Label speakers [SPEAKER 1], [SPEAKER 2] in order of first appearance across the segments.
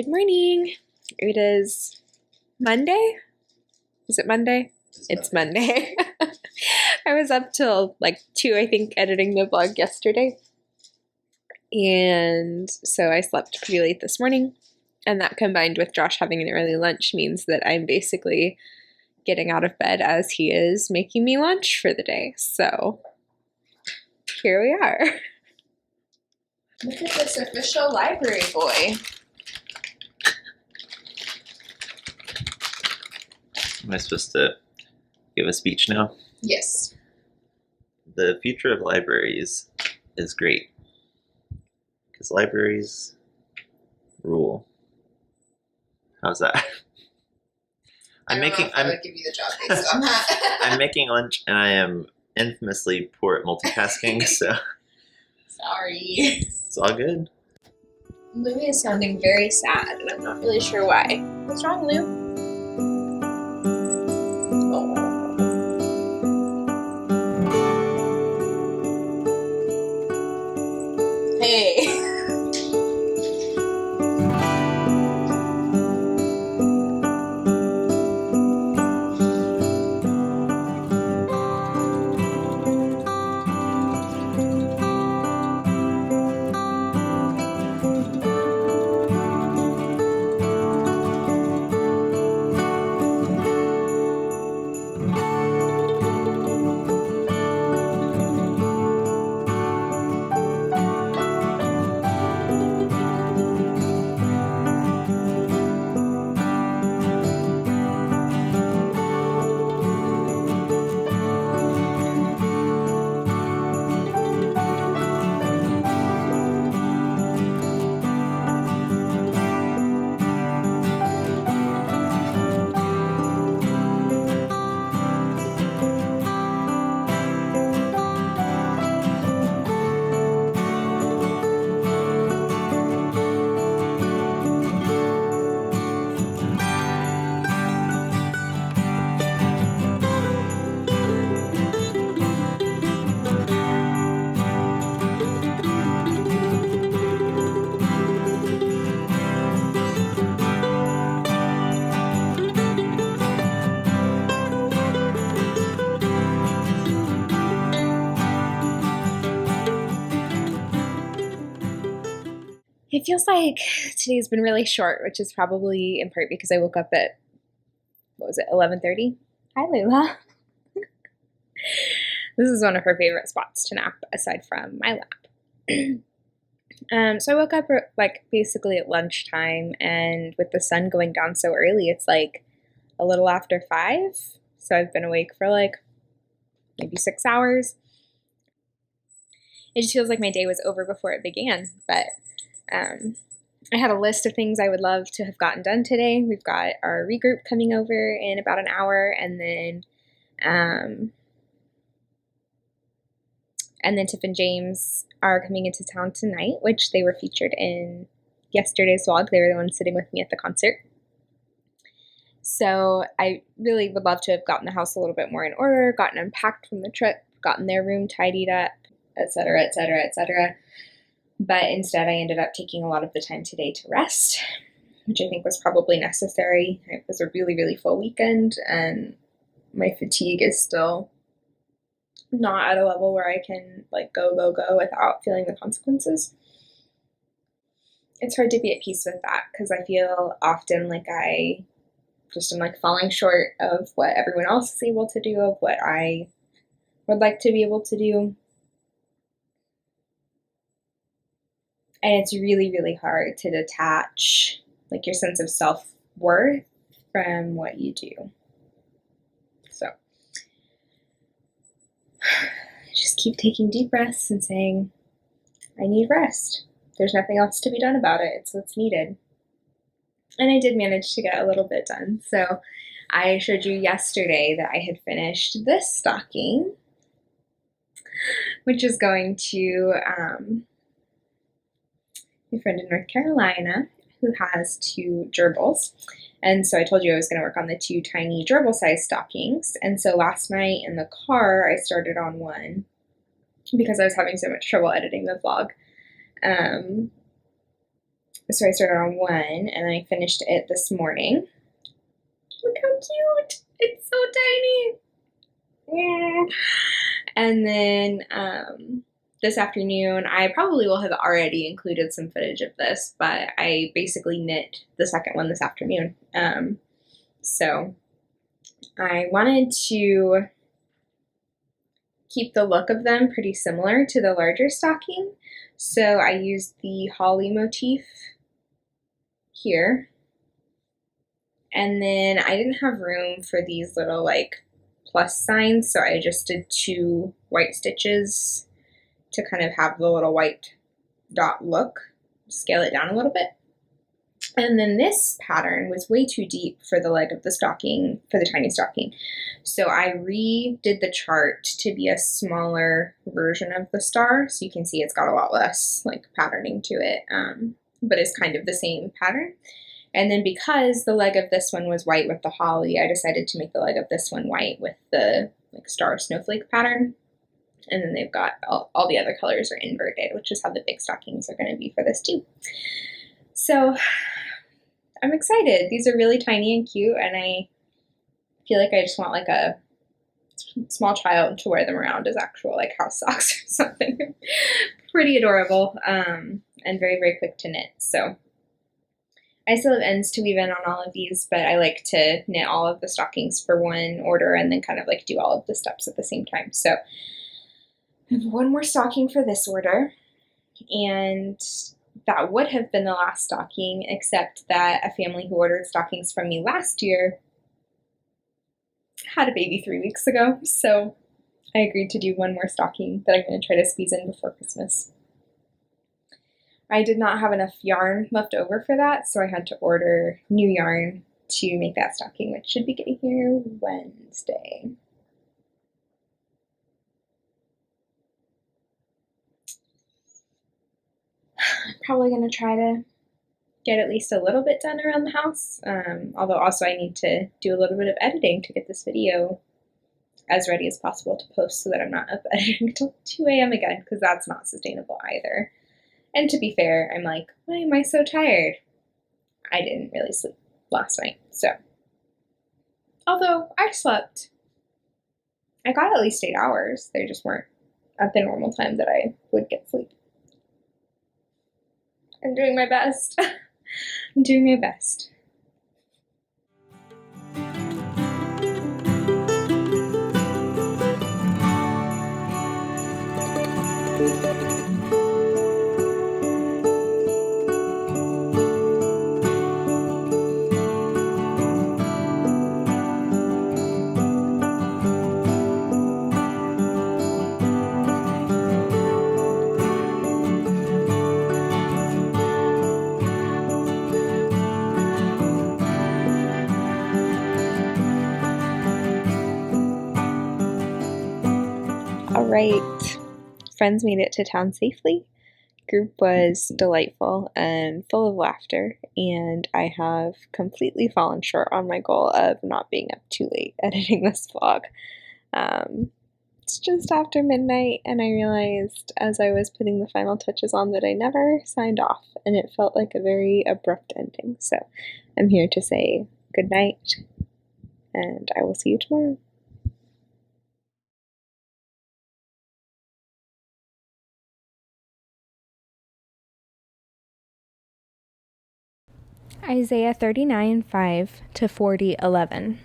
[SPEAKER 1] Good morning. It is Monday. Is it Monday? It's Monday. I was up till like 2, I think, editing the vlog yesterday. And so I slept pretty late this morning. And that combined with Josh having an early lunch means that I'm basically getting out of bed as he is making me lunch for the day. So here we are. Look at this official library boy.
[SPEAKER 2] Am I supposed to give a speech now?
[SPEAKER 1] Yes.
[SPEAKER 2] The future of libraries is great. Because libraries rule. How's that?
[SPEAKER 1] I would give you the job based on that.
[SPEAKER 2] I'm making lunch and I am infamously poor at multitasking, so
[SPEAKER 1] Sorry.
[SPEAKER 2] It's all good.
[SPEAKER 1] Louie is sounding very sad and I'm not really sure why. What's wrong, Lou? Hey. It feels like today's been really short, which is probably in part because I woke up at, 11:30? Hi, Layla. This is one of her favorite spots to nap, aside from my lap. So I woke up like basically at lunchtime, and with the sun going down so early, it's like a little after 5. So I've been awake for like maybe 6 hours. It just feels like my day was over before it began, but I had a list of things I would love to have gotten done today. We've got our regroup coming over in about an hour, and then Tiff and James are coming into town tonight, which they were featured in yesterday's vlog. They were the ones sitting with me at the concert. So I really would love to have gotten the house a little bit more in order, gotten unpacked from the trip, gotten their room tidied up, etc., etc., etc. But instead, I ended up taking a lot of the time today to rest, which I think was probably necessary. It was a really, really full weekend, and my fatigue is still not at a level where I can like go without feeling the consequences. It's hard to be at peace with that because I feel often like I just am like falling short of what everyone else is able to do, of what I would like to be able to do. And it's really, really hard to detach like your sense of self-worth from what you do. So just keep taking deep breaths and saying, I need rest. There's nothing else to be done about it. It's what's needed. And I did manage to get a little bit done. So I showed you yesterday that I had finished this stocking, which is going to my friend in North Carolina who has 2 gerbils. And so I told you I was going to work on the 2 tiny gerbil size stockings. And so last night in the car, I started on one because I was having so much trouble editing the vlog. So I started on 1, and then I finished it this morning. Look how cute! It's so tiny! Yeah. And then this afternoon, I probably will have already included some footage of this, but I basically knit the second one this afternoon. So I wanted to keep the look of them pretty similar to the larger stocking. So I used the holly motif here. And then I didn't have room for these little like plus signs, so I just did 2 white stitches to kind of have the little white dot look, scale it down a little bit. And then this pattern was way too deep for the leg of the stocking, for the tiny stocking. So I redid the chart to be a smaller version of the star. So you can see it's got a lot less like patterning to it, but it's kind of the same pattern. And then because the leg of this one was white with the holly, I decided to make the leg of this one white with the like star snowflake pattern. And then they've got all the other colors are inverted, which is how the big stockings are going to be for this too. So I'm excited. These are really tiny and cute, and I feel like I just want like a small child to wear them around as actual like house socks or something. Pretty adorable, and very, very quick to knit. So I still have ends to weave in on all of these, but I like to knit all of the stockings for one order and then kind of like do all of the steps at the same time. So I have one more stocking for this order, and that would have been the last stocking, except that a family who ordered stockings from me last year had a baby 3 weeks ago, so I agreed to do one more stocking that I'm going to try to squeeze in before Christmas. I did not have enough yarn left over for that, so I had to order new yarn to make that stocking, which should be getting here Wednesday. I'm probably going to try to get at least a little bit done around the house, although also I need to do a little bit of editing to get this video as ready as possible to post so that I'm not up editing until 2 a.m. again, because that's not sustainable either. And to be fair, I'm like, why am I so tired? I didn't really sleep last night, so. Although I slept. I got at least 8 hours. They just weren't at the normal time that I would get sleep. I'm doing my best. I'm doing my best. All right, friends made it to town safely. Group was delightful and full of laughter, and I have completely fallen short on my goal of not being up too late editing this vlog. It's just after midnight, and I realized as I was putting the final touches on that I never signed off, and it felt like a very abrupt ending. So I'm here to say good night, and I will see you tomorrow. Isaiah 39:5-40:11.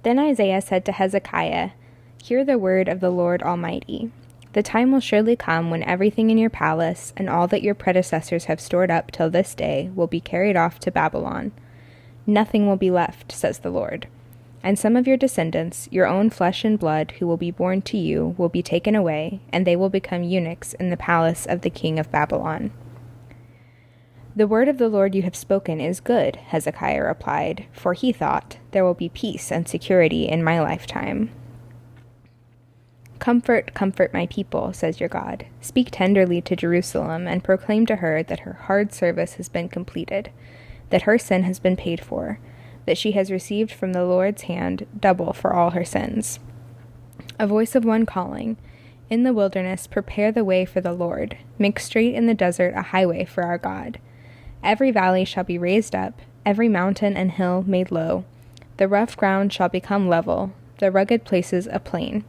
[SPEAKER 1] Then Isaiah said to Hezekiah, "Hear the word of the Lord Almighty. The time will surely come when everything in your palace and all that your predecessors have stored up till this day will be carried off to Babylon. Nothing will be left, says the Lord. And some of your descendants, your own flesh and blood, who will be born to you, will be taken away, and they will become eunuchs in the palace of the king of Babylon." "The word of the Lord you have spoken is good," Hezekiah replied, for he thought, "There will be peace and security in my lifetime." "Comfort, comfort my people, says your God. Speak tenderly to Jerusalem and proclaim to her that her hard service has been completed, that her sin has been paid for, that she has received from the Lord's hand double for all her sins." A voice of one calling, "In the wilderness prepare the way for the Lord, make straight in the desert a highway for our God. Every valley shall be raised up, every mountain and hill made low. The rough ground shall become level, the rugged places a plain.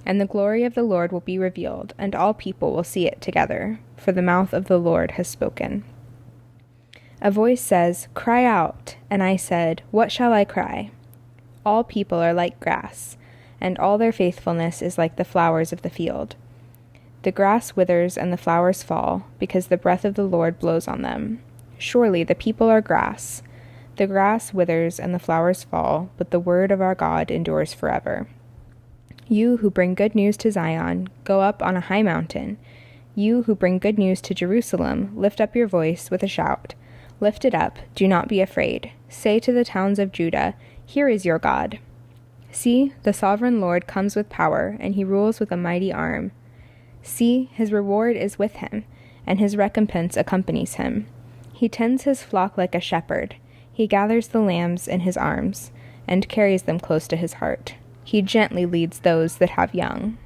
[SPEAKER 1] And the glory of the Lord will be revealed, and all people will see it together, for the mouth of the Lord has spoken. A voice says, "Cry out." And I said, "What shall I cry?" All people are like grass, and all their faithfulness is like the flowers of the field. The grass withers and the flowers fall, because the breath of the Lord blows on them. Surely the people are grass. The grass withers and the flowers fall, but the word of our God endures forever. You who bring good news to Zion, go up on a high mountain. You who bring good news to Jerusalem, lift up your voice with a shout. Lift it up, do not be afraid. Say to the towns of Judah, "Here is your God." See, the sovereign Lord comes with power, and he rules with a mighty arm. See, his reward is with him, and his recompense accompanies him. He tends his flock like a shepherd. He gathers the lambs in his arms, and carries them close to his heart. He gently leads those that have young.